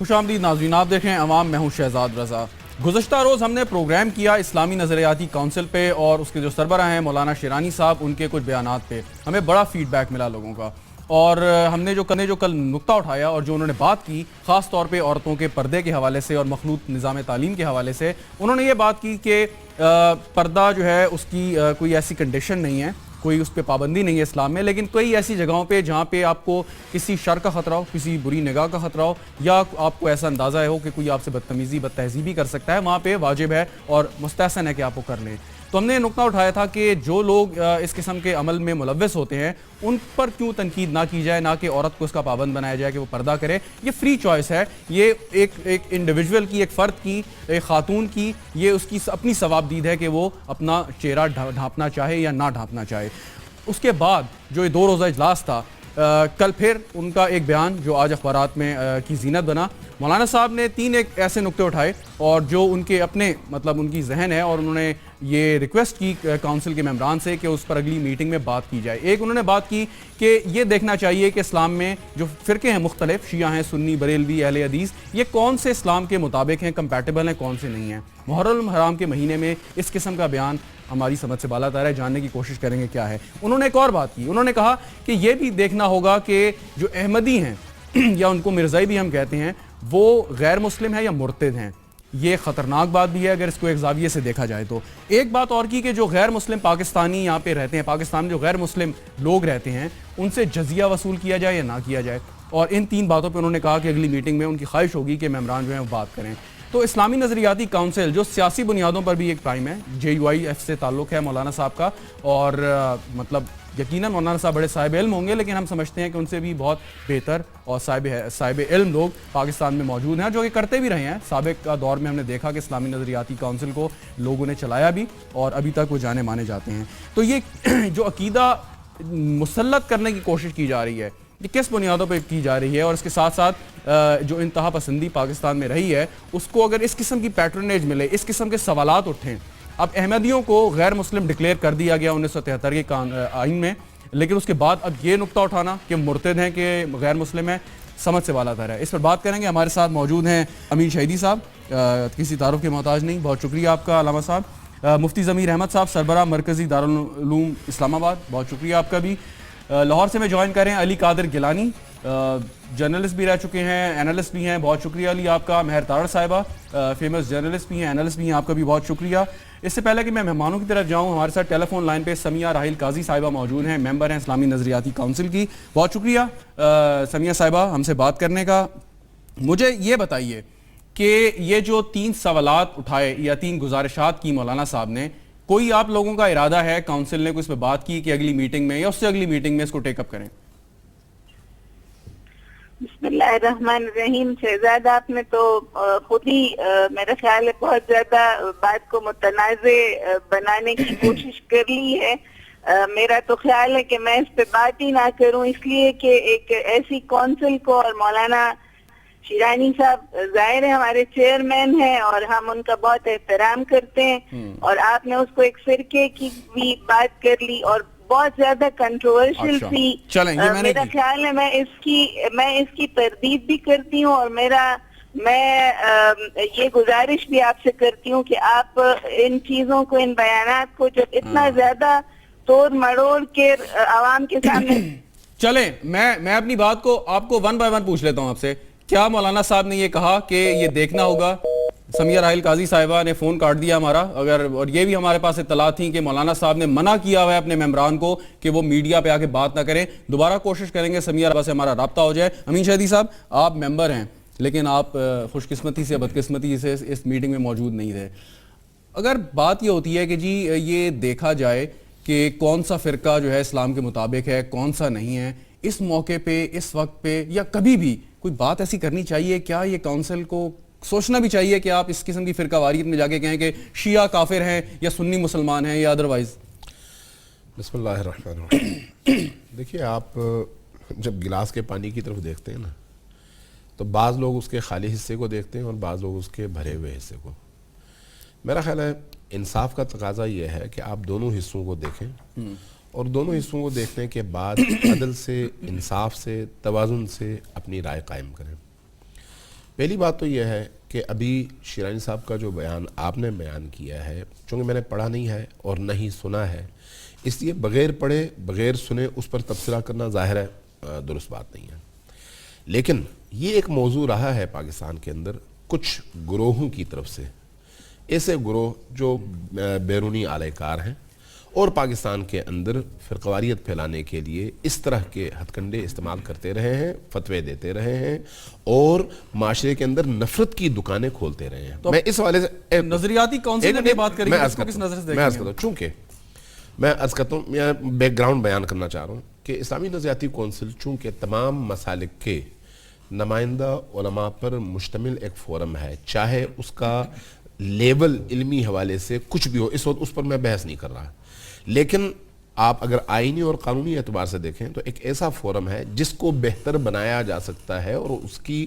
خوش آمدید ناظرین، آپ دیکھیں عوام، میں ہوں شہزاد رضا۔ گزشتہ روز ہم نے پروگرام کیا اسلامی نظریاتی کونسل پہ، اور اس کے جو سربراہ ہیں مولانا شیرانی صاحب، ان کے کچھ بیانات پہ ہمیں بڑا فیڈ بیک ملا لوگوں کا، اور ہم نے جو کل نقطہ اٹھایا اور جو انہوں نے بات کی خاص طور پہ عورتوں کے پردے کے حوالے سے اور مخلوط نظام تعلیم کے حوالے سے، انہوں نے یہ بات کی کہ پردہ جو ہے اس کی کوئی ایسی کنڈیشن نہیں ہے، کوئی اس پہ پابندی نہیں ہے اسلام میں، لیکن کئی ایسی جگہوں پہ جہاں پہ آپ کو کسی شر کا خطرہ ہو، کسی بری نگاہ کا خطرہ ہو، یا آپ کو ایسا اندازہ ہو کہ کوئی آپ سے بدتمیزی بد تہذیبی کر سکتا ہے، وہاں پہ واجب ہے اور مستحسن ہے کہ آپ کو کر لیں۔ تو ہم نے یہ نقطہ اٹھایا تھا کہ جو لوگ اس قسم کے عمل میں ملوث ہوتے ہیں ان پر کیوں تنقید نہ کی جائے، نہ کہ عورت کو اس کا پابند بنایا جائے کہ وہ پردہ کرے۔ یہ فری چوائس ہے، یہ ایک انڈیویجول کی، ایک فرد کی، ایک خاتون کی، یہ اس کی اپنی ثوابدید ہے کہ وہ اپنا چہرہ ڈھانپنا چاہے یا نہ ڈھانپنا چاہے۔ اس کے بعد جو یہ 2 روزہ اجلاس تھا، کل پھر ان کا ایک بیان جو آج اخبارات میں کی زینت بنا، مولانا صاحب نے 3 ایک ایسے نقطے اٹھائے اور جو ان کے اپنے ان کی ذہن ہے، اور انہوں نے یہ ریکویسٹ کی کونسل کے ممبران سے کہ اس پر اگلی میٹنگ میں بات کی جائے۔ ایک انہوں نے بات کی کہ یہ دیکھنا چاہیے کہ اسلام میں جو فرقے ہیں مختلف، شیعہ ہیں، سنی، بریلوی، اہل حدیث، یہ کون سے اسلام کے مطابق ہیں، کمپیٹیبل ہیں، کون سے نہیں ہیں۔ محرم الحرام کے مہینے میں اس قسم کا بیان ہماری سمجھ سے بالا تر ہے، جاننے کی کوشش کریں گے کیا ہے۔ انہوں نے ایک اور بات کی، انہوں نے کہا کہ یہ بھی دیکھنا ہوگا کہ جو احمدی ہیں یا ان کو مرزائی بھی ہم کہتے ہیں، وہ غیر مسلم ہیں یا مرتد ہیں۔ یہ خطرناک بات بھی ہے اگر اس کو ایک زاویے سے دیکھا جائے تو۔ ایک بات اور کی کہ جو غیر مسلم پاکستانی یہاں پہ رہتے ہیں، پاکستان میں جو غیر مسلم لوگ رہتے ہیں، ان سے جزیہ وصول کیا جائے یا نہ کیا جائے، اور ان 3 باتوں پہ انہوں نے کہا کہ اگلی میٹنگ میں ان کی خواہش ہوگی کہ ممبران جو ہیں وہ بات کریں۔ تو اسلامی نظریاتی کونسل جو سیاسی بنیادوں پر بھی ایک قائم ہے، JUIF سے تعلق ہے مولانا صاحب کا، اور یقیناً مولانا صاحب بڑے صاحب علم ہوں گے، لیکن ہم سمجھتے ہیں کہ ان سے بھی بہت بہتر اور صاحب علم لوگ پاکستان میں موجود ہیں، جو کہ کرتے بھی رہے ہیں۔ سابق کا دور میں ہم نے دیکھا کہ اسلامی نظریاتی کونسل کو لوگوں نے چلایا بھی، اور ابھی تک وہ جانے مانے جاتے ہیں۔ تو یہ جو عقیدہ مسلط کرنے کی کوشش کی جا رہی ہے، یہ کس بنیادوں پہ کی جا رہی ہے، اور اس کے ساتھ ساتھ جو انتہا پسندی پاکستان میں رہی ہے، اس کو اگر اس قسم کی پیٹرنیج ملے، اس قسم کے سوالات اٹھیں۔ اب احمدیوں کو غیر مسلم ڈکلیئر کر دیا گیا 1973 کے آئین میں، لیکن اس کے بعد اب یہ نقطہ اٹھانا کہ مرتد ہیں کہ غیر مسلم ہیں، سمجھ سے بالا تر ہے۔ اس پر بات کریں گے، ہمارے ساتھ موجود ہیں امین شہیدی صاحب، کسی تعارف کے محتاج نہیں، بہت شکریہ آپ کا علامہ صاحب۔ مفتی ضمیر احمد صاحب، سربراہ مرکزی دارالعلوم اسلام آباد، بہت شکریہ آپ کا بھی۔ لاہور سے میں جوائن کریں علی قادر گیلانی، جرنلسٹ بھی رہ چکے ہیں، اینالسٹ بھی ہیں، بہت شکریہ علی آپ کا۔ مہر تارڑ صاحبہ، فیمس جرنلسٹ بھی ہیں، اینالسٹ بھی ہیں، آپ کا بھی بہت شکریہ۔ اس سے پہلے کہ میں مہمانوں کی طرف جاؤں، ہمارے ساتھ ٹیلی فون لائن پہ سمیہ راحیل قاضی صاحبہ موجود ہیں، ممبر ہیں اسلامی نظریاتی کونسل کی، بہت شکریہ سمیہ صاحبہ ہم سے بات کرنے کا۔ مجھے یہ بتائیے کہ یہ جو 3 سوالات اٹھائے یا 3 گزارشات کی مولانا صاحب نے، کوئی آپ لوگوں کا ارادہ ہے، کونسل نے کوئی اس پہ بات کی کہ اگلی میٹنگ میں یا اس سے اگلی میٹنگ میں اس کو ٹیک اپ کریں؟ بسم اللہ الرحمن الرحیم۔ شہزاد، آپ نے تو خود ہی میرا خیال ہے بہت زیادہ بات کو متنازع بنانے کی کوشش کر لی ہے۔ میرا تو خیال ہے کہ میں اس پہ بات ہی نہ کروں، اس لیے کہ ایک ایسی کونسل کو، اور مولانا شیرانی صاحب ظاہر ہے ہمارے چیئرمین ہیں اور ہم ان کا بہت احترام کرتے ہیں، اور آپ نے اس کو ایک فرقے کی بھی بات کر لی اور بہت زیادہ کنٹروورشل سی۔ میرا خیال ہے میں اس کی تردید بھی کرتی ہوں، اور میں یہ گزارش بھی آپ سے کرتی ہوں کہ آپ ان چیزوں کو، ان بیانات کو جب اتنا زیادہ توڑ مڑوڑ کے عوام کے سامنے چلیں، میں اپنی بات کو آپ کو 1 بائی 1 پوچھ لیتا ہوں آپ سے۔ کیا مولانا صاحب نے یہ کہا کہ یہ دیکھنا ہوگا؟ سمیہ راحیل قاضی صاحبہ نے فون کاٹ دیا ہمارا، اور یہ بھی ہمارے پاس اطلاع تھی کہ مولانا صاحب نے منع کیا ہوا ہے اپنے ممبران کو کہ وہ میڈیا پہ آ کے بات نہ کریں۔ دوبارہ کوشش کریں گے سمیہ راحیل سے ہمارا رابطہ ہو جائے۔ امین شہیدی صاحب، آپ ممبر ہیں لیکن آپ خوش قسمتی سے بدقسمتی سے اس میٹنگ میں موجود نہیں تھے۔ اگر بات یہ ہوتی ہے کہ جی یہ دیکھا جائے کہ کون سا فرقہ جو ہے اسلام کے مطابق ہے، کون سا نہیں ہے، اس موقع پہ، اس وقت پہ، یا کبھی بھی کوئی بات ایسی کرنی چاہیے؟ کیا یہ کونسل کو سوچنا بھی چاہیے کہ آپ اس قسم کی فرقہ واریت میں جا کے کہیں کہ شیعہ کافر ہیں یا سنی مسلمان ہیں یا ادروائز؟ بسم اللہ الرحمن الرحیم۔ دیکھیے، آپ جب گلاس کے پانی کی طرف دیکھتے ہیں نا، تو بعض لوگ اس کے خالی حصے کو دیکھتے ہیں اور بعض لوگ اس کے بھرے ہوئے حصے کو۔ میرا خیال ہے انصاف کا تقاضا یہ ہے کہ آپ دونوں حصوں کو دیکھیں، اور دونوں حصوں کو دیکھنے کے بعد عدل سے، انصاف سے، توازن سے اپنی رائے قائم کریں۔ پہلی بات تو یہ ہے کہ ابھی شیرانی صاحب کا جو بیان آپ نے بیان کیا ہے، چونکہ میں نے پڑھا نہیں ہے اور نہ ہی سنا ہے، اس لیے بغیر پڑھے بغیر سنے اس پر تبصرہ کرنا ظاہر ہے درست بات نہیں ہے. لیکن یہ ایک موضوع رہا ہے پاکستان کے اندر کچھ گروہوں کی طرف سے، ایسے گروہ جو بیرونی آلہ کار ہیں اور پاکستان کے اندر فرقواریت پھیلانے کے لیے اس طرح کے ہتھ کنڈے استعمال کرتے رہے ہیں، فتوے دیتے رہے ہیں اور معاشرے کے اندر نفرت کی دکانیں کھولتے رہے ہیں. میں اس حوالے سے نظریاتی کونسل نے بات کری ہے، اس کو کس نظر سے دیکھیں گے؟ چونکہ میں عرض کرتا ہوں، میں بیک گراؤنڈ بیان کرنا چاہ رہا ہوں کہ اسلامی نظریاتی کونسل چونکہ تمام مسالک کے نمائندہ علماء پر مشتمل ایک فورم ہے، چاہے اس کا لیول علمی حوالے سے کچھ بھی ہو، اس وقت اس پر میں بحث نہیں کر رہا، لیکن آپ اگر آئینی اور قانونی اعتبار سے دیکھیں تو ایک ایسا فورم ہے جس کو بہتر بنایا جا سکتا ہے اور اس کی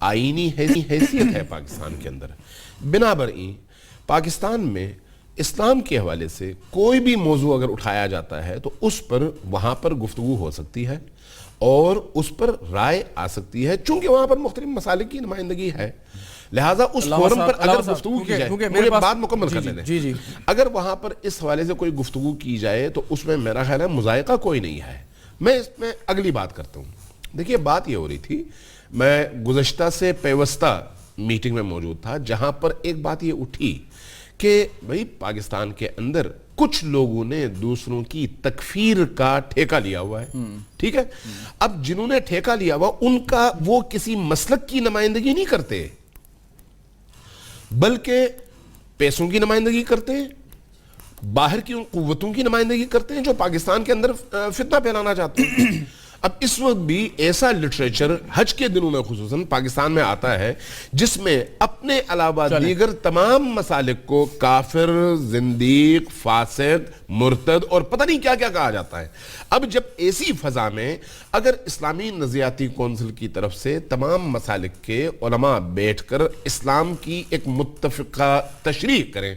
آئینی حیثیت ہے پاکستان کے اندر. بنا برئیں پاکستان میں اسلام کے حوالے سے کوئی بھی موضوع اگر اٹھایا جاتا ہے تو اس پر وہاں پر گفتگو ہو سکتی ہے اور اس پر رائے آ سکتی ہے، چونکہ وہاں پر مختلف مسالک کی نمائندگی ہے. لہٰذا اس فورم پر اگر گفتگو کی جائے، مجھے بات مکمل کر لینے دیں، اگر وہاں پر اس حوالے سے کوئی گفتگو کی جائے تو اس میں میرا خیال ہے مذائقہ کوئی نہیں ہے. میں اس میں اگلی بات کرتا ہوں. دیکھیے بات یہ ہو رہی تھی، میں گزشتہ سے پیوستہ میٹنگ میں موجود تھا جہاں پر ایک بات یہ اٹھی کہ بھئی پاکستان کے اندر کچھ لوگوں نے دوسروں کی تکفیر کا ٹھیکہ لیا ہوا ہے، ٹھیک ہے. اب جنہوں نے ٹھیکہ لیا ہوا ان کا وہ کسی مسلک کی نمائندگی نہیں کرتے بلکہ پیسوں کی نمائندگی کرتے ہیں، باہر کی ان قوتوں کی نمائندگی کرتے ہیں جو پاکستان کے اندر فتنہ پھیلانا چاہتے ہیں. اب اس وقت بھی ایسا لٹریچر حج کے دنوں میں خصوصاً پاکستان میں آتا ہے جس میں اپنے علاوہ دیگر تمام مسالک کو کافر، زندیق، فاسق، مرتد اور پتہ نہیں کیا کیا کہا جاتا ہے. اب جب ایسی فضا میں اگر اسلامی نظریاتی کونسل کی طرف سے تمام مسالک کے علماء بیٹھ کر اسلام کی ایک متفقہ تشریح کریں،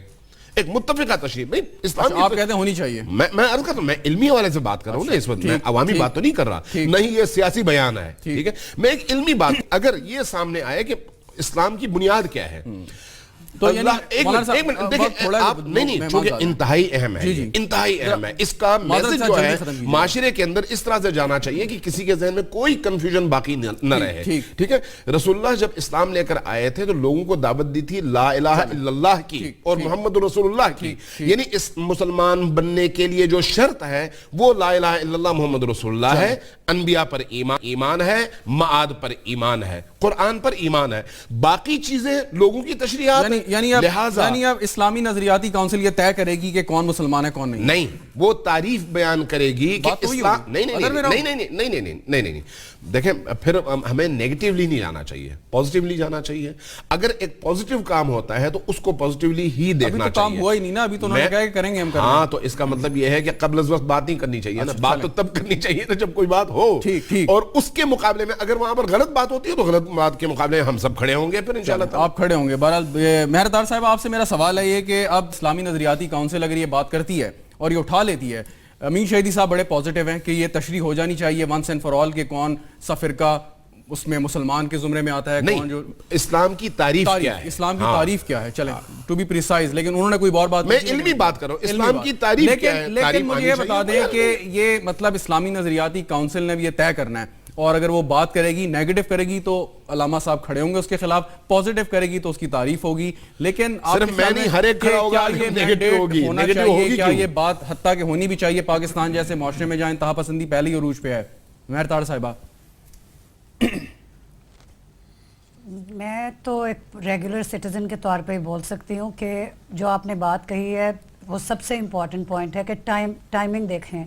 ایک متفقہ تشریح، نہیں اسلام آپ کہتے ہیں ہونی چاہیے، میں عرض کرتا ہوں، میں علمی حوالے سے بات کر رہا ہوں نا اس وقت، میں عوامی بات تو نہیں کر رہا، نہیں یہ سیاسی بیان ہے، ٹھیک ہے. میں ایک علمی بات، اگر یہ سامنے آئے کہ اسلام کی بنیاد کیا ہے تو ایک منٹ دیکھیں آپ، نہیں چونکہ انتہائی اہم ہے، انتہائی اہم ہے، اس کا میسج جو ہے معاشرے کے اندر اس طرح سے جانا چاہیے کہ کسی کے ذہن میں کوئی کنفیوژن باقی نہ رہے، ٹھیک ہے. رسول اللہ جب اسلام لے کر آئے تھے تو لوگوں کو دعوت دی تھی لا الہ الا اللہ کی اور محمد رسول اللہ کی، یعنی اس مسلمان بننے کے لیے جو شرط ہے وہ لا الہ الا اللہ محمد رسول اللہ ہے، انبیاء پر ایمان ہے، معاد پر ایمان ہے، قرآن پر ایمان ہے، باقی چیزیں لوگوں کی تشریحات. یعنی اب اسلامی نظریاتی کونسل یہ طے کرے گی کہ کون مسلمان ہے کون نہیں؟ نہیں، وہ تعریف بیان کرے گی کہ اسلام، نہیں دیکھیں پھر ہمیں نیگیٹیولی نہیں جانا چاہیے، پوزیٹیولی جانا چاہیے. اگر ایک پوزیٹیو کام ہوتا ہے تو اس کو پوزیٹیولی ہی دیکھنا چاہیے. کام ہوا ہی نہیں نا ابھی، تو انہوں نے کہا کہ کریں گے ہم. ہاں تو اس کا مطلب یہ ہے کہ قبل از وقت بات نہیں کرنی چاہیے نا، بات تو تب کرنی چاہیے نا جب کوئی بات ہو، اور اس کے مقابلے میں اگر وہاں پر غلط بات ہوتی ہے تو غلط بات کے مقابلے میں ہم سب کھڑے ہوں گے، پھر انشاءاللہ آپ کھڑے ہوں گے. بہرحال مہردار صاحب آپ سے میرا سوال ہے یہ کہ اب اسلامی نظریاتی کونسل اگر یہ بات کرتی ہے اور یہ اٹھا لیتی ہے، امین شہیدی صاحب بڑے پازیٹیو ہیں کہ یہ تشریح ہو جانی چاہیے ونس اینڈ فار آل کہ کون سا فرقہ اس میں مسلمان کے زمرے میں آتا ہے، کون جو اسلام کی تعریف کیا ہے، اسلام کی تعریف کیا ہے. چلیں ٹو بی پریسائز، لیکن انہوں نے کوئی اور بات، میں علمی بات کر رہا ہوں، اسلام کی تعریف کیا ہے. لیکن مجھے یہ بتا دیں کہ یہ مطلب اسلامی نظریاتی کونسل نے بھی یہ طے کرنا ہے، اور اگر وہ بات کرے گی نیگیٹو کرے گی تو علامہ صاحب کھڑے ہوں گے اس کے خلاف، پازیٹیو کرے گی تو اس کی تعریف ہوگی. لیکن صرف میں نہیں، ہر ایک کھڑا ہوگا، نیگیٹو ہوگی، نیگیٹو ہوگی. کیا یہ بات حتیٰ کہ ہونی بھی چاہیے پاکستان جیسے معاشرے میں جہاں انتہا پسندی پہلے ہی عروج پہ ہے؟ مہرتار صاحبہ. میں تو ایک ریگولر سٹیزن کے طور پہ ہی بول سکتی ہوں کہ جو آپ نے بات کہی ہے وہ سب سے امپورٹنٹ پوائنٹ ہے کہ ٹائمنگ دیکھیں.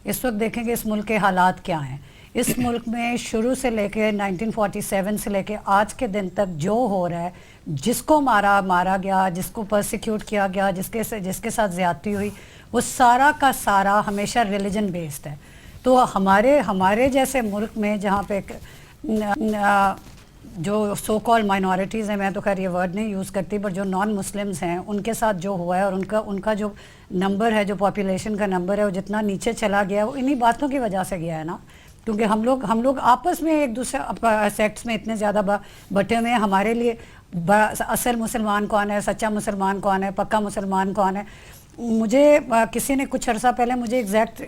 اس وقت دیکھیں کہ اس ملک کے حالات کیا ہیں. اس ملک میں شروع سے لے کے 1947 سے لے کے آج کے دن تک جو ہو رہا ہے، جس کو مارا گیا، جس کو پرسیکیوٹ کیا گیا، جس کے ساتھ زیادتی ہوئی، وہ سارا کا سارا ہمیشہ ریلیجن بیسڈ ہے. تو ہمارے جیسے ملک میں جہاں پہ جو سو کال مائنورٹیز ہیں، میں تو خیر یہ ورڈ نہیں یوز کرتی، پر جو نان مسلمز ہیں ان کے ساتھ جو ہوا ہے اور ان کا جو نمبر ہے، جو پاپولیشن کا نمبر ہے وہ جتنا نیچے چلا گیا ہے وہ انہی باتوں کی وجہ سے گیا ہے نا. کیونکہ ہم لوگ آپس میں ایک دوسرے سیکٹس میں اتنے زیادہ بٹے ہوئے ہیں. ہمارے لیے اصل مسلمان کون ہے, سچا مسلمان کون ہے, پکا مسلمان کون ہے. مجھے کسی نے کچھ عرصہ پہلے مجھے ایگزیکٹ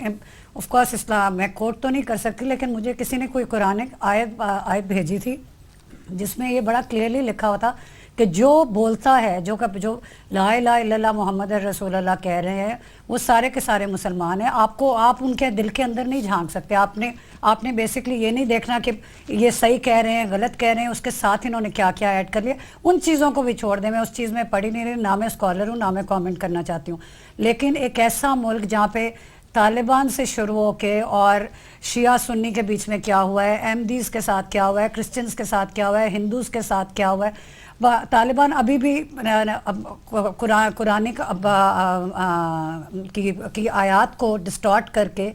آف کورس اسلام میں کوٹ تو نہیں کر سکتی, لیکن مجھے کسی نے کوئی قرآن آیت بھیجی تھی جس میں یہ بڑا کلیئرلی لکھا ہوا تھا کہ جو بولتا ہے, جو لا الہ الا اللہ محمد رسول اللہ کہہ رہے ہیں, وہ سارے کے سارے مسلمان ہیں. آپ ان کے دل کے اندر نہیں جھانک سکتے. آپ نے بیسکلی یہ نہیں دیکھنا کہ یہ صحیح کہہ رہے ہیں, غلط کہہ رہے ہیں, اس کے ساتھ انہوں نے کیا کیا ایڈ کر لیا. ان چیزوں کو بھی چھوڑ دیں. میں اس چیز میں پڑھی نہیں رہی, نہ میں اسکالر ہوں, نہ میں کامنٹ کرنا چاہتی ہوں. لیکن ایک ایسا ملک جہاں پہ طالبان سے شروع ہو کے اور شیعہ سنی کے بیچ میں کیا ہوا ہے, احمدیز کے ساتھ کیا ہوا ہے, کرسچنز کے ساتھ کیا ہوا ہے, ہندوز کے ساتھ کیا ہوا ہے, طالبان ابھی بھی قرآن کی آیات کو ڈسٹارٹ کر کے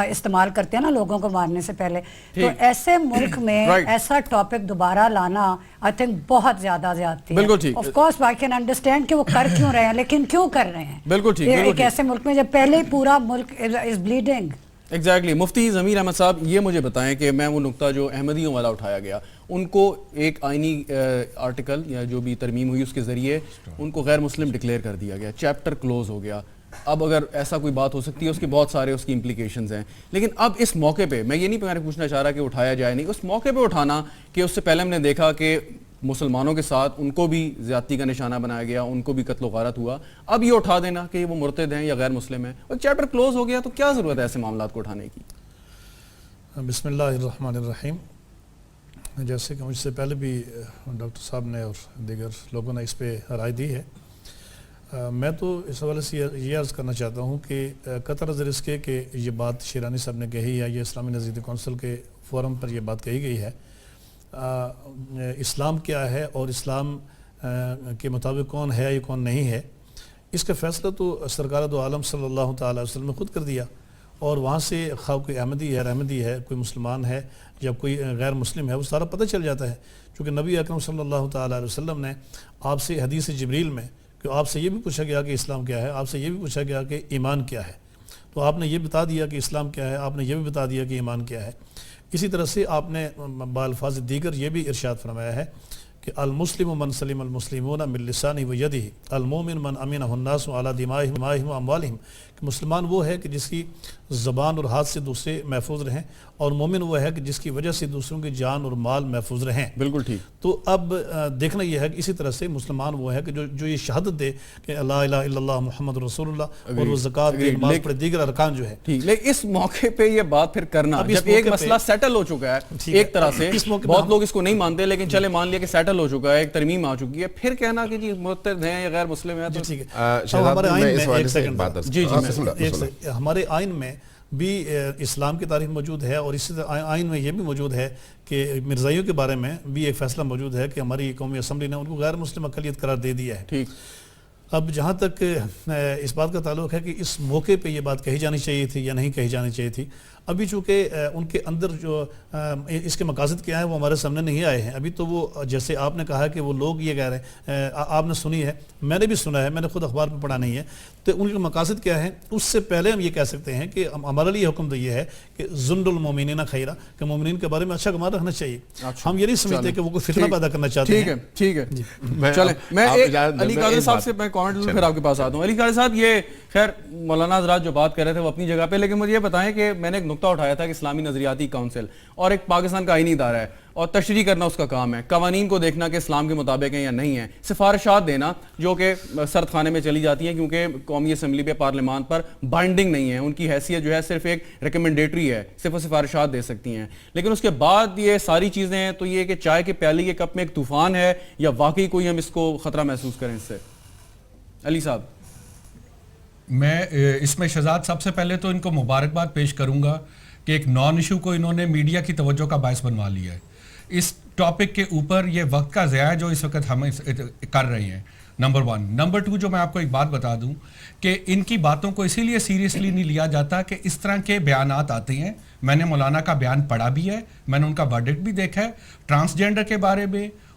استعمال کرتے ہیں نا لوگوں کو مارنے سے پہلے. تو ایسے ملک میں ایسا ٹاپک دوبارہ لانا آئی تھنک بہت زیادہ زیادتی ہے. Of course I can understand کہ وہ کر کیوں رہے ہیں, لیکن کیوں کر رہے ہیں بالکل ٹھیک ایک ایسے ملک میں جب پہلے ہی پورا ملک از بلیڈنگ. ایگزیکٹلی. مفتی ضمیر احمد صاحب, یہ مجھے بتائیں کہ میں وہ نقطہ جو احمدیوں والا اٹھایا گیا, ان کو ایک آئینی آرٹیکل یا جو بھی ترمیم ہوئی اس کے ذریعے ان کو غیر مسلم ڈکلیئر کر دیا گیا, چیپٹر کلوز ہو گیا. اب اگر ایسا کوئی بات ہو سکتی ہے, اس کے بہت سارے اس کی امپلیکیشنز ہیں. لیکن اب اس موقع پہ میں یہ نہیں پوچھنا چاہ رہا کہ اٹھایا جائے نہیں, اس موقع پہ اٹھانا کہ اس سے پہلے ہم نے دیکھا کہ مسلمانوں کے ساتھ ان کو بھی زیادتی کا نشانہ بنایا گیا, ان کو بھی قتل و غارت ہوا. اب یہ اٹھا دینا کہ وہ مرتد ہیں یا غیر مسلم ہیں, اور چیپٹر کلوز ہو گیا, تو کیا ضرورت ہے ایسے معاملات کو اٹھانے کی؟ بسم اللہ الرحمن الرحیم. جیسے کہ مجھ سے پہلے بھی ڈاکٹر صاحب نے اور دیگر لوگوں نے اس پہ رائے دی ہے, میں تو اس حوالے سے یہ عرض کرنا چاہتا ہوں کہ قطع نظر اس کے کہ یہ بات شیرانی صاحب نے کہی ہے, یہ اسلامی نظریاتی کونسل کے فورم پر یہ بات کہی گئی ہے. اسلام کیا ہے اور اسلام کے مطابق کون ہے یا کون نہیں ہے, اس کا فیصلہ تو سرکار دو عالم صلی اللہ تعالی وسلم نے خود کر دیا. اور وہاں سے خواہ کوئی احمدی ہے, رحمدی ہے, کوئی مسلمان ہے یا کوئی غیر مسلم ہے, وہ سارا پتہ چل جاتا ہے. چونکہ نبی اکرم صلی اللہ تعالی علیہ وسلم نے آپ سے حدیث جبریل میں کہ آپ سے یہ بھی پوچھا گیا کہ اسلام کیا ہے, آپ سے یہ بھی پوچھا گیا کہ ایمان کیا ہے, تو آپ نے یہ بتا دیا کہ اسلام کیا ہے, آپ نے یہ بھی بتا دیا کہ ایمان کیا ہے. اسی طرح سے آپ نے بالفاظ دیگر یہ بھی ارشاد فرمایا ہے کہ المسلم من سلم المسلمون من لسانه و یده, المومن من امنه الناس علی دمائهم و اموالهم, کہ مسلمان وہ ہے کہ جس کی زبان اور ہاتھ سے دوسرے محفوظ رہیں, اور مومن وہ ہے کہ جس کی وجہ سے دوسروں کی جان اور مال محفوظ رہیں. بالکل ٹھیک. تو اب دیکھنا یہ ہے کہ اسی طرح سے مسلمان وہ ہے کہ جو یہ شہادت دے کہ لا الہ الا اللہ محمد رسول اللہ, اور وہ زکوٰۃ دے, نماز پڑھے, دیگر ارکان جو ہے. ٹھیک. لیکن اس موقع پہ یہ بات پھر کرنا, جب ایک مسئلہ سیٹل ہو چکا ہے ایک طرح سے, بہت لوگ اس کو نہیں مانتے, لیکن چلے مان لیا کہ سیٹل ہو چکا ہے, ایک ترمیم آ چکی ہے, پھر کہنا کہ جی مرتد ہیں یا غیر مسلم ہیں. ٹھیک ہے. ہمارے آئین میں ایک سیکنڈ, ہمارے آئین میں بھی اسلام کی تعریف موجود ہے, اور اسی طرح آئین میں یہ بھی موجود ہے کہ مرزائیوں کے بارے میں بھی ایک فیصلہ موجود ہے کہ ہماری قومی اسمبلی نے ان کو غیر مسلم اقلیت قرار دے دیا ہے. ٹھیک. اب جہاں تک اس بات کا تعلق ہے کہ اس موقع پہ یہ بات کہی جانی چاہیے تھی یا نہیں کہی جانی چاہیے تھی, ابھی چونکہ ان کے اندر جو اس کے مقاصد کیا ہیں وہ ہمارے سامنے نہیں آئے ہیں. ابھی تو وہ جیسے آپ نے کہا کہ وہ لوگ یہ کہہ رہے ہیں, آپ نے سنی ہے, میں نے بھی سنا ہے, میں نے خود اخبار پہ پڑھا نہیں ہے, تو ان کے مقاصد کیا ہیں. اس سے پہلے ہم یہ کہہ سکتے ہیں کہ ہمارے لیے حکم تو یہ ہے کہ ظن المومنین خیرہ, کہ مومنین کے بارے میں اچھا گمان رکھنا چاہیے. ہم یہ نہیں سمجھتے کہ وہ کوئی فتنہ پیدا کرنا چاہتے ہیں. ٹھیک ہے. چلیں میں علی قادری صاحب سے میں کامنٹ پھر آپ کے پاس آتا ہوں. علی قادری صاحب, یہ خیر مولانا حضرات جو بات کر رہے تھے وہ اپنی جگہ پہ, لیکن مجھے یہ بتائیں کہ میں نے ایک نقطہ اٹھایا تھا کہ اسلامی نظریاتی کونسل اور ایک پاکستان کا آئینی ادارہ ہے, اور تشریح کرنا اس کا کام ہے, قوانین کو دیکھنا کہ اسلام کے مطابق ہیں یا نہیں ہیں, سفارشات دینا جو کہ سرد خانے میں چلی جاتی ہیں کیونکہ قومی اسمبلی پہ پارلیمان پر بائنڈنگ نہیں ہے, ان کی حیثیت جو ہے صرف ایک ریکمنڈیٹری ہے, صرف وہ سفارشات دے سکتی ہیں. لیکن اس کے بعد یہ ساری چیزیں ہیں, تو یہ کہ چائے کے پیالی کے کپ میں ایک طوفان ہے یا واقعی کوئی ہم اس کو خطرہ محسوس کریں اس سے؟ علی صاحب. میں اس میں شہزاد سب سے پہلے تو ان کو مبارکباد پیش کروں گا کہ ایک نان ایشو کو انہوں نے میڈیا کی توجہ کا باعث بنوا لیا ہے. اس ٹاپک کے اوپر یہ وقت کا ضیاع جو اس وقت ہم کر رہے ہیں, نمبر 1. نمبر 2, جو میں آپ کو ایک بات بتا دوں کہ ان کی باتوں کو اسی لیے سیریسلی نہیں لیا جاتا کہ اس طرح کے بیانات آتے ہیں. میں نے مولانا کا بیان پڑھا بھی ہے, میں نے ان کا ورڈکٹ بھی دیکھا ہے, ٹرانسجینڈر کے بارے میں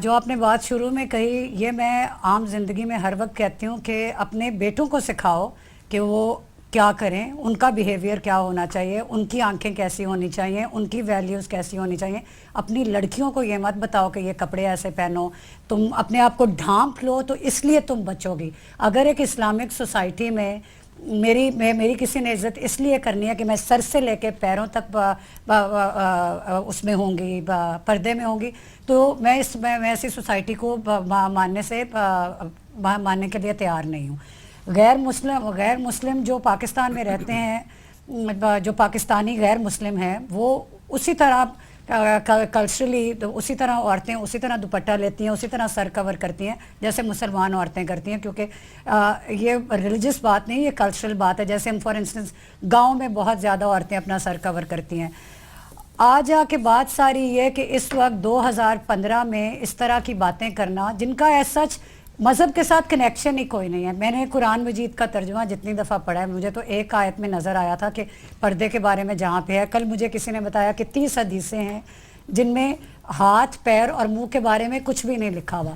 جو آپ نے بات شروع میں کہی، یہ میں عام زندگی میں ہر وقت کہتی ہوں کہ اپنے بیٹوں کو سکھاؤ کہ وہ کیا کریں، ان کا بیہیویئر کیا ہونا چاہیے، ان کی آنکھیں کیسی ہونی چاہیے، ان کی ویلیوز کیسی ہونی چاہیے. اپنی لڑکیوں کو یہ مت بتاؤ کہ یہ کپڑے ایسے پہنو، تم اپنے آپ کو ڈھانپ لو تو اس لیے تم بچو گی. اگر ایک اسلامک سوسائٹی میں میری کسی نے عزت اس لیے کرنی ہے کہ میں سر سے لے کے پیروں تک اس میں ہوں گی، پردے میں ہوں گی، تو میں ایسی سوسائٹی کو ماننے کے لیے تیار نہیں ہوں. غیر مسلم جو پاکستان میں رہتے ہیں، جو پاکستانی غیر مسلم ہیں، وہ اسی طرح کلچرلی اسی طرح عورتیں اسی طرح دوپٹہ لیتی ہیں، اسی طرح سر کور کرتی ہیں جیسے مسلمان عورتیں کرتی ہیں، کیونکہ یہ ریلیجس بات نہیں، یہ کلچرل بات ہے. جیسے ہم فار انسٹنس گاؤں میں بہت زیادہ عورتیں اپنا سر کور کرتی ہیں. آج آ کے بات ساری یہ کہ اس وقت 2015 میں اس طرح کی باتیں کرنا جن کا ایز سچ مذہب کے ساتھ کنیکشن ہی کوئی نہیں ہے. میں نے قرآن مجید کا ترجمہ جتنی دفعہ پڑھا ہے، مجھے تو ایک آیت میں نظر آیا تھا کہ پردے کے بارے میں جہاں پہ ہے. کل مجھے کسی نے بتایا کہ 30 حدیثیں ہیں جن میں ہاتھ، پیر اور منہ کے بارے میں کچھ بھی نہیں لکھا ہوا.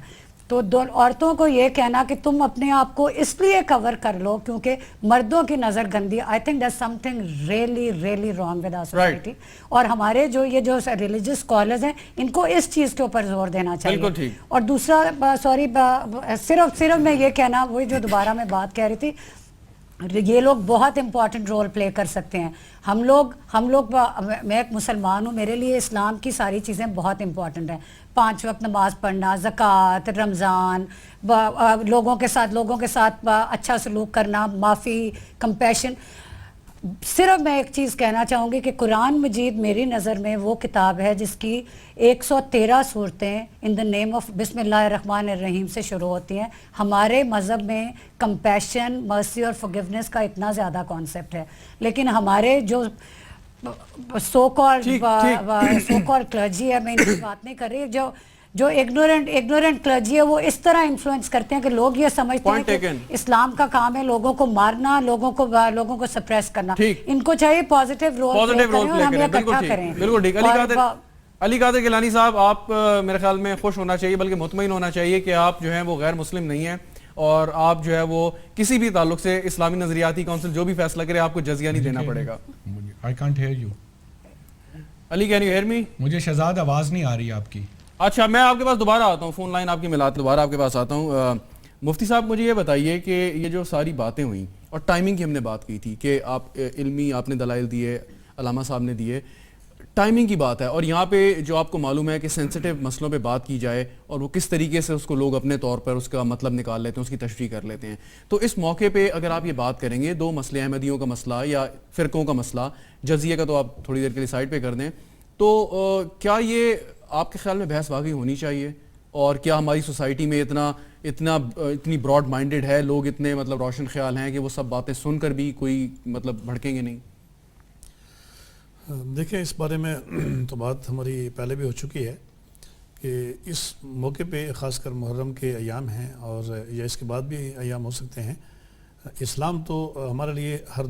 تو عورتوں کو یہ کہنا کہ تم اپنے آپ کو اس لیے کور کر لو کیونکہ مردوں کی نظر گندی، I think that's something really wrong with our society. اور ہمارے جو ریلیجس اسکالرز ہیں ان کو اس چیز کے اوپر زور دینا چاہیے. اور دوسرا صرف میں یہ کہنا، وہی جو دوبارہ میں بات کہہ رہی تھی، یہ لوگ بہت امپورٹنٹ رول پلے کر سکتے ہیں. ہم لوگ میں ایک مسلمان ہوں، میرے لیے اسلام کی ساری چیزیں بہت امپورٹنٹ ہیں. 5 وقت نماز پڑھنا، زکوٰۃ، رمضان، لوگوں کے ساتھ اچھا سلوک کرنا، معافی، کمپیشن. صرف میں ایک چیز کہنا چاہوں گی کہ قرآن مجید میری نظر میں وہ کتاب ہے جس کی 113 صورتیں ان دا نیم آف بسم اللہ الرحمن الرحیم سے شروع ہوتی ہیں. ہمارے مذہب میں کمپیشن، مرسی اور فورگیونیس کا اتنا زیادہ کانسیپٹ ہے، لیکن ہمارے جو سو کال کلرجی ہے، میں ان کی بات نہیں کر رہی، جو اگنورنٹ کلرجی ہے، وہ اس طرح انفلوئنس کرتے ہیں کہ لوگ یہ سمجھتے ہیں کہ اسلام کا کام ہے لوگوں کو مارنا، لوگوں کو سپریس کرنا. ان کو چاہیے پازیٹیو رول پلے کریں اور ہم یہ اکٹھا کریں. بالکل ٹھیک. علی قادر گیلانی صاحب، آپ میرے خیال میں خوش ہونا چاہیے، بلکہ مطمئن ہونا چاہیے کہ آپ جو ہیں وہ غیر مسلم نہیں ہیں، اور آپ جو ہے وہ کسی بھی تعلق سے اسلامی نظریاتی کونسل جو بھی فیصلہ کرے آپ کو جزیہ نہیں دینا پڑے گا. I can't hear you. Ali can you hear me? مجھے شہزاد آواز نہیں آ رہی آپ کی. اچھا، میں آپ کے پاس دوبارہ آتا ہوں، فون لائن آپ کی ملاتے دوبارہ آپ کے پاس آتا ہوں. مفتی صاحب مجھے یہ بتائیے کہ یہ جو ساری باتیں ہوئیں اور ٹائمنگ کی ہم نے بات کی تھی کہ آپ علمی آپ نے دلائل دیے، علامہ صاحب نے دیے، ٹائمنگ کی بات ہے، اور یہاں پہ جو آپ کو معلوم ہے کہ سینسٹیو مسئلوں پہ بات کی جائے اور وہ کس طریقے سے اس کو لوگ اپنے طور پر اس کا مطلب نکال لیتے ہیں، اس کی تشریح کر لیتے ہیں. تو اس موقع پہ اگر آپ یہ بات کریں گے، 2 مسئلے، احمدیوں کا مسئلہ یا فرقوں کا مسئلہ، جزیہ کا تو آپ تھوڑی دیر کے لیے سائڈ پہ کر دیں، تو کیا یہ آپ کے خیال میں بحث واقعی ہونی چاہیے؟ اور کیا ہماری سوسائٹی میں اتنی براڈ مائنڈڈ ہے، لوگ اتنے مطلب روشن خیال ہیں کہ وہ سب باتیں سن کر بھی کوئی مطلب بھڑکیں گے نہیں؟ دیکھیں، اس بارے میں تو بات ہماری پہلے بھی ہو چکی ہے کہ اس موقع پہ خاص کر محرم کے ایام ہیں اور یا اس کے بعد بھی ایام ہو سکتے ہیں. اسلام تو ہمارے لیے ہر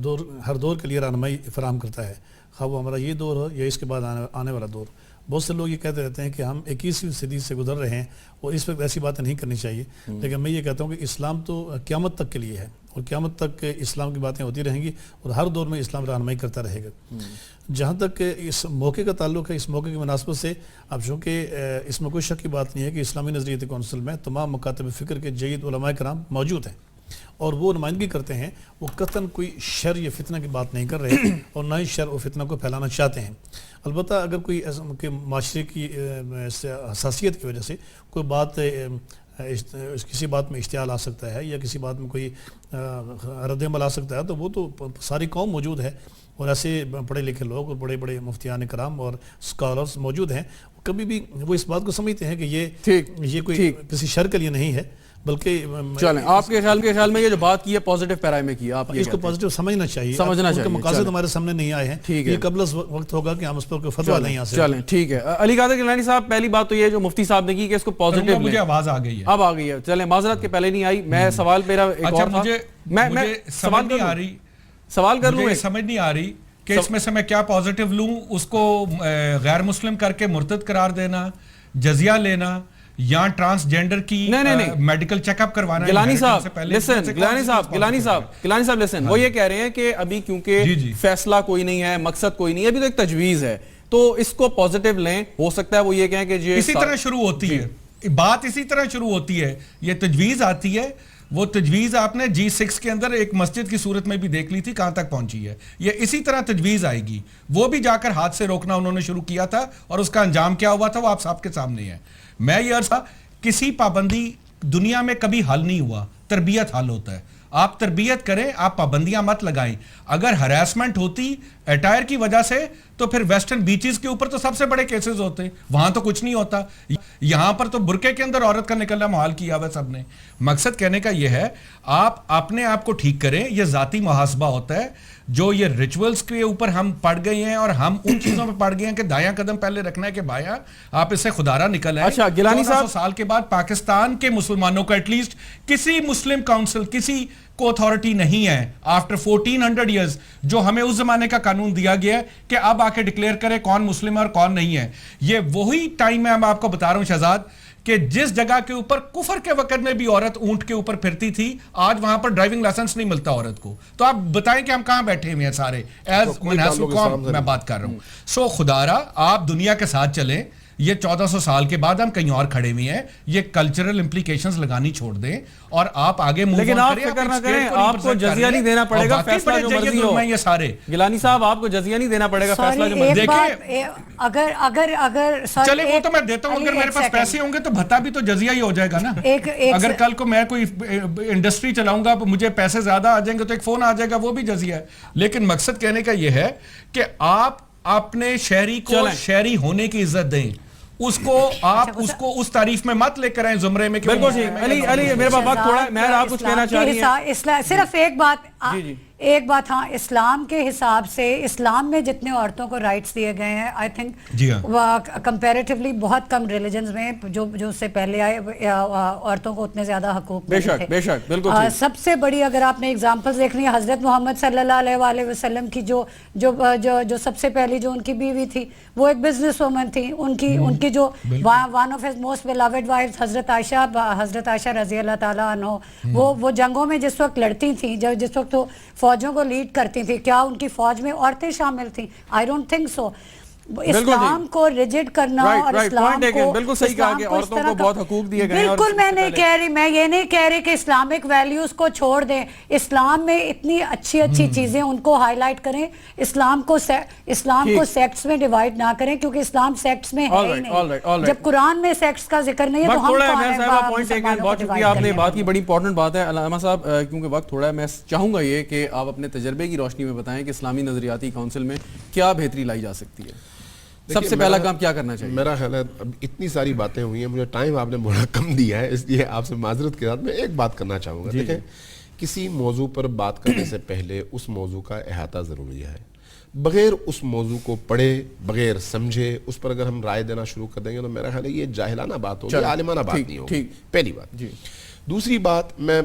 دور کے لیے رہنمائی فراہم کرتا ہے، خواہ وہ ہمارا یہ دور ہو یا اس کے بعد آنے والا دور. بہت سے لوگ یہ کہتے رہتے ہیں کہ ہم 21ویں صدی سے گزر رہے ہیں اور اس وقت ایسی باتیں نہیں کرنی چاہیے، لیکن میں یہ کہتا ہوں کہ اسلام تو قیامت تک کے لیے ہے اور قیامت تک اسلام کی باتیں ہوتی رہیں گی اور ہر دور میں اسلام رہنمائی کرتا رہے گا. جہاں تک اس موقع کا تعلق ہے، اس موقع کی مناسبت سے اب چونکہ اس میں کوئی شک کی بات نہیں ہے کہ اسلامی نظریاتی کونسل میں تمام مکاتب فکر کے جید علماء کرام موجود ہیں اور وہ نمائندگی کرتے ہیں. وہ قطعاً کوئی شر یا فتنہ کی بات نہیں کر رہے اور نہ ہی شر و فتنہ کو پھیلانا چاہتے ہیں. البتہ اگر کوئی معاشرے کی حساسیت کی وجہ سے کوئی بات کسی بات میں اشتعال آ سکتا ہے یا کسی بات میں کوئی رد عمل آ سکتا ہے، تو وہ تو ساری قوم موجود ہے اور ایسے پڑھے لکھے لوگ اور بڑے بڑے مفتیان کرام اور اسکالرز موجود ہیں. کبھی بھی وہ اس بات کو سمجھتے ہیں کہ یہ کوئی کسی شر کے لیے نہیں ہے، بلکہ چلیں آپ کے خیال میں یہ جو بات کی ہے پازیٹیو پیرائے میں کی ہے، آپ اس کو پازیٹیو سمجھنا چاہیے. ان کے مقاصد ہمارے سامنے نہیں آئے ہیں، یہ قبل از وقت ہوگا کہ ہم اس پر کوئی فتویٰ نہیں حاصل. چلیں ٹھیک ہے. علی قادر گیلانی صاحب، پہلی بات تو یہ جو مفتی صاحب نے کی کہ اس کو پازیٹیو، مجھے آواز آ گئی ہے، اب آ گئی ہے. چلیں، معذرت کے پہلے نہیں آئی. میں سوال میرا ایک اور تھا، میں سوال نہیں آ رہی، سوال کر لوں، سمجھ نہیں آ رہی کہ اس میں سے میں کیا پازیٹیو لوں. اس کو غیر مسلم کر کے مرتد قرار دینا، جزیہ لینا، یا ٹرانسجینڈر کی میڈیکل چیک اپ کروانا ہے. گیلانی صاحب لسن, وہ یہ کہہ رہے ہیں کہ ابھی کیونکہ فیصلہ کوئی نہیں ہے, مقصد کوئی نہیں ہے, ابھی تو ایک تجویز ہے, تو اس کو پازیٹیو لیں. ہو سکتا ہے وہ یہ کہیں کہ اسی طرح شروع ہوتی ہے بات, اسی طرح شروع ہوتی ہے. یہ تجویز آتی ہے, وہ تجویز آپ نے G6 کے اندر ایک مسجد کی صورت میں بھی دیکھ لی تھی کہاں تک پہنچی ہے. یہ اسی طرح تجویز آئے گی. وہ بھی جا کر ہاتھ سے روکنا انہوں نے شروع کیا تھا, اور اس کا انجام کیا ہوا تھا وہ آپ سب کے سامنے ہے. میں یہ عرض, کسی پابندی دنیا میں کبھی حل نہیں ہوا, تربیت حل ہوتا ہے. آپ تربیت کریں, آپ پابندیاں مت لگائیں. اگر ہراسمنٹ ہوتی اٹائر کی وجہ سے تو پھر ویسٹرن بیچز کے اوپر تو سب سے بڑے کیسز ہوتے ہیں, وہاں تو کچھ نہیں ہوتا. یہاں پر تو برقعے کے اندر عورت کا نکلنا محال کیا ہوا سب نے. مقصد کہنے کا یہ ہے, آپ اپنے آپ کو ٹھیک کریں. یہ ذاتی محاسبہ ہوتا ہے. جو یہ ریچولز کے اوپر ہم پڑ گئے ہیں, اور ہم ان چیزوں پہ پڑ گئے ہیں کہ دایاں قدم پہلے رکھنا ہے کہ بھایا آپ اس سے خدارہ نکل آئے. اچھا گیلانی صاحب, 1400 سال کے بعد پاکستان کے مسلمانوں کا ایٹ لیسٹ کسی مسلم کاؤنسل, کسی کو اتھارٹی نہیں ہے آفٹر 1400 ایئرز, جو ہمیں اس زمانے کا قانون دیا گیا ہے کہ اب آ کے ڈکلیئر کرے کون مسلم ہے اور کون نہیں ہے. یہ وہی ٹائم ہے, میں آپ کو بتا رہا ہوں شہزاد, کہ جس جگہ کے اوپر کفر کے وقت میں بھی عورت اونٹ کے اوپر پھرتی تھی, آج وہاں پر ڈرائیونگ لائسنس نہیں ملتا عورت کو. تو آپ بتائیں کہ ہم کہاں بیٹھے ہوئے ہیں سارے, ایز منحصر قوم میں بات کر رہا ہوں. سو خدارا آپ دنیا کے ساتھ چلیں. یہ 1400 سال کے بعد ہم کہیں اور کھڑے ہوئے ہیں. یہ کلچرل امپلیکیشنز لگانی چھوڑ دیں اور آپ آگے موو آن کریں. لیکن آپ فکر نہ کریں, آپ کو جزیہ نہیں دینا پڑے گا, فیصلہ جو مرضی ہو. یہ سارے گیلانی صاحب, آپ کو جزیہ نہیں دینا پڑے گا, فیصلہ جو مرضی. دیکھیں اگر چلے وہ تو میں دیتا ہوں, اگر میرے پاس پیسے ہوں گے تو بھتا بھی تو جزیہ ہی ہو جائے گا نا. اگر کل کو میں کوئی انڈسٹری چلاؤں گا, مجھے پیسے زیادہ آ جائیں گے تو ایک فون آ جائے گا, وہ بھی جزیہ ہے. لیکن مقصد کہنے کا یہ ہے کہ آپ اپنے شہری کو شہری ہونے کی عزت دیں. اس کو آپ اس کو اس تعریف میں مت لے کر آئیں زمرے میں. بالکل ٹھیک. علی میرے پاس وقت تھوڑا ہے, میں آپ کچھ کہنا چاہ رہی ہیں. صرف ایک بات ہاں, اسلام کے حساب سے اسلام میں جتنے عورتوں کو رائٹس دیے گئے ہیں, آئی تھنک کمپیریٹیولی بہت کم ریلیجنز میں جو اس سے پہلے آئے عورتوں کو اتنے زیادہ حقوق ملے تھے. بے شک بالکل. سب سے بڑی اگر آپ نے اگزامپل دیکھنی ہے, حضرت محمد صلی اللہ علیہ وآلہ وسلم کی جو سب سے پہلی جو ان کی بیوی تھی, وہ ایک بزنس وومن تھی. ان کی جو one of his most beloved wives Hazrat Aisha رضی اللہ تعالیٰ عنہ, وہ جنگوں میں جس وقت لڑتی تھیں, جس وقت فوجوں کو لیڈ کرتی تھی, کیا ان کی فوج میں عورتیں شامل تھیں؟ I don't think so. اسلام کو ریجڈ کرنا اور اسلام کو بالکل صحیح کہا کہ عورتوں کو بہت حقوق دیے گئے ہیں. بالکل میں نہیں کہہ رہی, میں یہ نہیں کہہ رہی کہ اسلامک ویلیوز کو چھوڑ دیں. اسلام میں اتنی اچھی چیزیں ان کو ہائی لائٹ کریں. اسلام کو سیکٹس میں ڈیوائڈ نہ کریں, کیونکہ اسلام سیکٹس میں ہے ہی نہیں. جب قرآن میں سیکٹس کا ذکر نہیں ہے تو ہم کون ہیں؟ بہت شکریہ, آپ نے بات کی, بڑی امپورٹنٹ بات ہے. علامہ صاحب کیونکہ وقت تھوڑا ہے, میں چاہوں گا یہ کہ آپ اپنے تجربے کی روشنی میں بتائیں کہ اسلامی نظریاتی کونسل میں کیا بہتری لائی جا سکتی ہے. سب سے پہلا کام کیا کرنا چاہیے؟ میرا خیال ہے اب اتنی ساری باتیں ہوئی ہیں, مجھے ٹائم آپ نے بڑا کم دیا ہے, اس لیے آپ سے معذرت کے ساتھ میں ایک بات کرنا چاہوں گا. دیکھیں, کسی موضوع پر بات کرنے سے پہلے اس موضوع کا احاطہ ضروری ہے. بغیر اس موضوع کو پڑھے, بغیر سمجھے اس پر اگر ہم رائے دینا شروع کر دیں گے تو میرا خیال ہے یہ جاہلانہ بات ہوگی, عالمانہ بات نہیں ہوگی. پہلی بات. دوسری بات, میں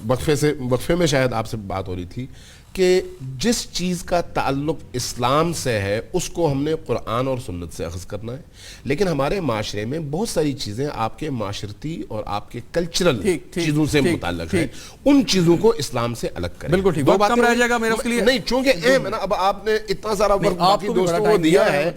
وقفے میں شاید آپ سے بات ہو رہی تھی کہ جس چیز کا تعلق اسلام سے ہے اس کو ہم نے قرآن اور سنت سے اخذ کرنا ہے, لیکن ہمارے معاشرے میں بہت ساری چیزیں آپ کے معاشرتی اور آپ کے کلچرل چیزوں سے متعلق ہیں, ان چیزوں کو اسلام سے الگ کریں. بالکل ٹھیک, وقت کم رہ جائے گا میرے اس کے لیے نہیں, چونکہ اہم ہے نا. اب آپ نے اتنا سارا وقت باقی دوستوں کو دیا ہے,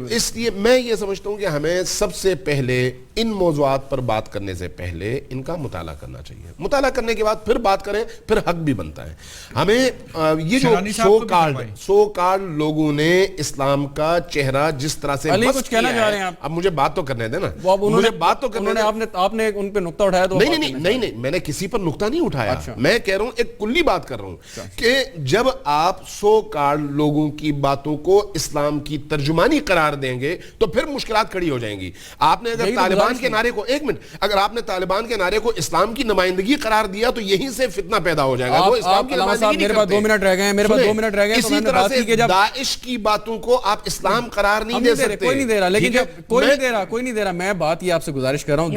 اس لیے میں یہ سمجھتا ہوں کہ ہمیں سب سے پہلے ان موضوعات پر بات کرنے سے پہلے ان کا مطالعہ کرنا چاہیے. مطالعہ کرنے کے بعد پھر بات کریں, پھر حق بھی بنتا ہے. ہمیں یہ جو سو کارڈ لوگوں نے اسلام کا چہرہ جس طرح سے کچھ کہنا چاہ رہے ہیں آپ, اب مجھے بات تو کرنے دینا, مجھے بات تو کرنے دینا. آپ نے ان پہ نقطہ اٹھایا تو نہیں, میں نے کسی پر نقطہ نہیں اٹھایا, میں کہہ رہا ہوں ایک کلی بات کر رہا ہوں کہ جب آپ سو کارڈ لوگوں کی باتوں کو اسلام کی ترجمانی قرار دیں گے تو پھر مشکلات کھڑی ہو جائیں گی. آپ نے اگر طالبان کے نعرے کو, ایک منٹ, اگر آپ نے طالبان کے نعرے کو اسلام کی نمائندگی قرار دیا تو یہیں سے فتنہ پیدا ہو جائے گا. وہ اسلام کی نمائندگی میرے پاس 2 منٹ رہ گئے, اسی طرح سے داعش کی باتوں کو آپ اسلام قرار نہیں دے سکتے. کوئی نہیں دے رہا, لیکن کوئی نہیں دے رہا. میں بات یہ آپ سے گزارش کر رہا ہوں,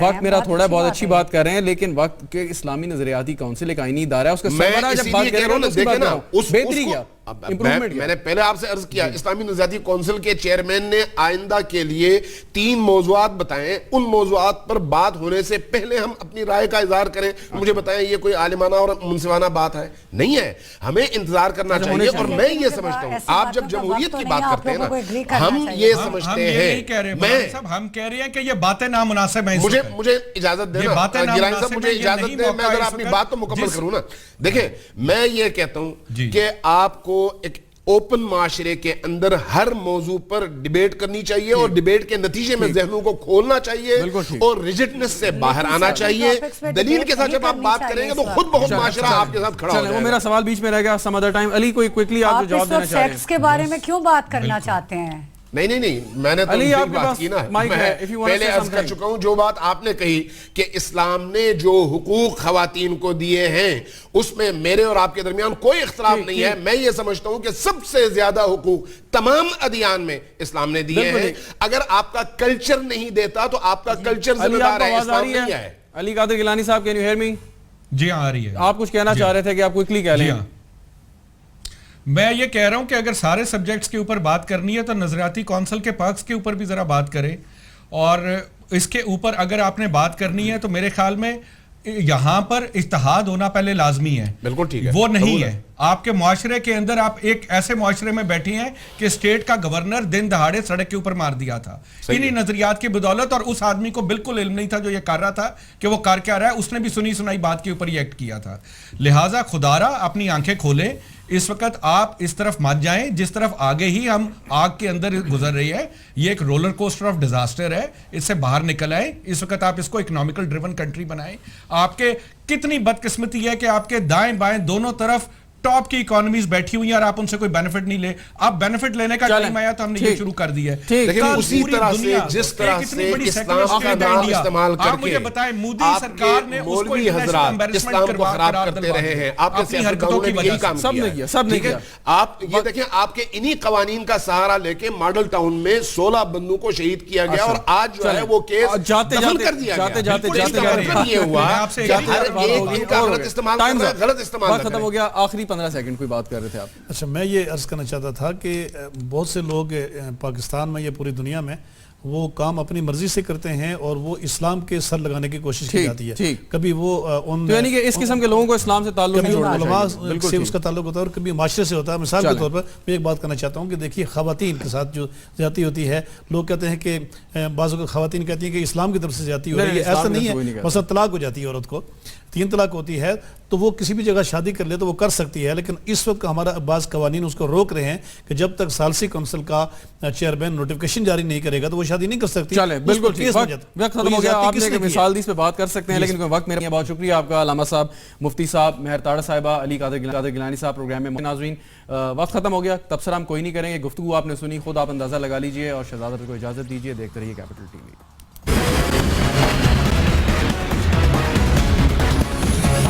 وقت میرا تھوڑا بہت اچھی بات کر رہے ہیں, لیکن وقت کے اسلامی نظریاتی کونسل ایک آئینی ادارہ ہے, اس کا سربراہ جب بات کر رہا ہوں بہتری کیا میں نے پہلے آپ سے عرض کیا اسلامی نظریاتی کونسل کے چیئرمین نے آئندہ کے لیے 3 موضوعات بتائیں، ان موضوعات پر بات ہونے سے پہلے ہم اپنی رائے کا اظہار کریں. مجھے بتائیں یہ کوئی عالمانہ اور منصفانہ بات ہے؟ نہیں ہے. ہمیں انتظار کرنا چاہیے. اور میں یہ سمجھتا ہوں آپ جب جمہوریت کی بات کرتے ہیں نا، ہم یہ سمجھتے ہیں، ہم کہہ رہے ہیں کہ یہ باتیں نامناسب ہیں. مجھے اجازت دینا گیلانی صاحب، مجھے اجازت دیں، میں ذرا اپنی بات تو مکمل کروں نا. دیکھیں میں یہ کہتا ہوں کہ آپ کو ایک اوپن معاشرے کے اندر ہر موضوع پر ڈیبیٹ کرنی چاہیے اور ڈیبیٹ کے نتیجے میں ذہنوں کو کھولنا چاہیے اور ریجڈنس سے باہر آنا چاہیے. دلیل کے ساتھ جب آپ بات کریں گے تو خود بہت معاشرہ آپ کے ساتھ کھڑا ہو جائے گا. وہ میرا سوال بیچ میں رہ گیا. Some other time. علی کوئی کوئکلی آپ جو جواب دینا چاہ رہے ہیں. سیکس کے بارے میں کیوں بات کرنا چاہتے ہیں؟ نہیں میں نے تو بات کی نا. میں پہلے عرض کر چکا ہوں جو بات آپ نے کہی کہ اسلام نے جو حقوق خواتین کو دیے ہیں اس میں میرے اور آپ کے درمیان کوئی اختلاف نہیں ہے. میں یہ سمجھتا ہوں کہ سب سے زیادہ حقوق تمام ادیان میں اسلام نے دیے ہیں. اگر آپ کا کلچر نہیں دیتا تو آپ کا کلچر ذمہ دار ہے، اسلام نہیں ہے. علی قادر گیلانی صاحب، کین یو ہیئر می؟ جی آ رہی ہے. آپ کچھ کہنا چاہ رہے تھے کہ آپ کوئکلی کہہ لیں. میں یہ کہہ رہا ہوں کہ اگر سارے سبجیکٹس کے اوپر بات کرنی ہے تو نظریاتی کونسل کے پاکس کے اوپر بھی ذرا بات کریں. اور اس کے اوپر اگر آپ نے بات کرنی ہے تو میرے خیال میں یہاں پر اتحاد ہونا پہلے لازمی ہے. بالکل ٹھیک ہے. وہ نہیں ہے. آپ کے معاشرے کے اندر آپ ایک ایسے معاشرے میں بیٹھے ہیں کہ اسٹیٹ کا گورنر دن دہاڑے سڑک کے اوپر مار دیا تھا انہی نظریات کی بدولت، اور اس آدمی کو بالکل علم نہیں تھا جو یہ کر رہا تھا کہ وہ کر کیا رہا ہے. اس نے بھی سنی سنائی بات کے اوپر یہ ایکٹ کیا تھا. لہٰذا خدارہ اپنی آنکھیں کھولیں. اس وقت آپ اس طرف مت جائیں جس طرف آگے ہی ہم آگ کے اندر گزر رہی ہے. یہ ایک رولر کوسٹر آف ڈیزاسٹر ہے. اس سے باہر نکل آئیں. اس وقت آپ اس کو اکنامیکل ڈریون کنٹری بنائیں. آپ کے کتنی بدقسمتی ہے کہ آپ کے دائیں بائیں دونوں طرف ٹاپ کی اکانومیز بیٹھی ہوئی ہیں اور آپ ان سے کوئی بینیفٹ نہیں لے. آپ بینیفٹ لینے کا ٹائم آیا تو ہم نے یہ شروع کر دی ہے. لیکن اسی طرح سے جس طرح سے اسلام کا نام استعمال کر کے آپ کے مولوی حضرات اسلام کو خراب کرتے رہے ہیں. آپ کے سیاستدانوں نے یہی کام کیا. سب نے کیا. آپ یہ دیکھیں آپ کے انہی قوانین کا سہارا لے کے ماڈل ٹاؤن میں 16 بندوں کو شہید کیا گیا اور آج جو ہے وہ کیس دفن کر دیا گیا. یہ ہوا ہر ایک ان کا غلط استعمال ختم ہو گیا. آخری 15 سیکنڈ کوئی بات کر رہے تھے آپ. اچھا میں یہ عرض کرنا چاہتا تھا کہ بہت سے لوگ پاکستان میں یا پوری دنیا میں وہ کام اپنی مرضی سے کرتے ہیں اور وہ اسلام کے سر لگانے کی کوشش کی جاتی ہے. کبھی وہ یعنی کہ اس قسم کے لوگوں کو اسلام سے تعلق نہیں چھوڑنا چاہیے. علماء سے اس کا تعلق ہوتا ہے اور کبھی معاشرے سے ہوتا ہے. مثال کے طور پر میں ایک بات کرنا چاہتا ہوں کہ دیکھیے خواتین کے ساتھ جو زیادتی ہوتی ہے، لوگ کہتے ہیں کہ بعض اوقات خواتین کہتی ہیں کہ اسلام کی طرف سے زیادتی ہو رہی ہے. ایسا نہیں ہے. مثلا طلاق ہو جاتی ہے عورت کو، 3 طلاق ہوتی ہے تو وہ کسی بھی جگہ شادی کر لے تو وہ کر سکتی ہے. لیکن اس وقت ہمارا بعض قوانین اس کو روک رہے ہیں کہ جب تک ثالثی کونسل کا چیئرمین نوٹیفیکیشن جاری نہیں کرے گا تو وہ شادی نہیں کر سکتی. بالکل ٹھیک. وقت ختم ہو گیا. آپ نے ایک مثال دی اس پہ بات کر سکتے ہیں لیکن وقت میرے. بہت شکریہ آپ کا علامہ صاحب، مفتی صاحب، مہر تاڑا صاحبہ، علی قادر گیلانی صاحب پروگرام میں. ناظرین وقت ختم ہو گیا. تبصرہ ہم کوئی نہیں کریں گے. گفتگو آپ نے سنی، خود آپ اندازہ لگا لیجئے اور شہزادہ کو اجازت دیجئے. دیکھتے رہیے کیپٹل ٹی وی.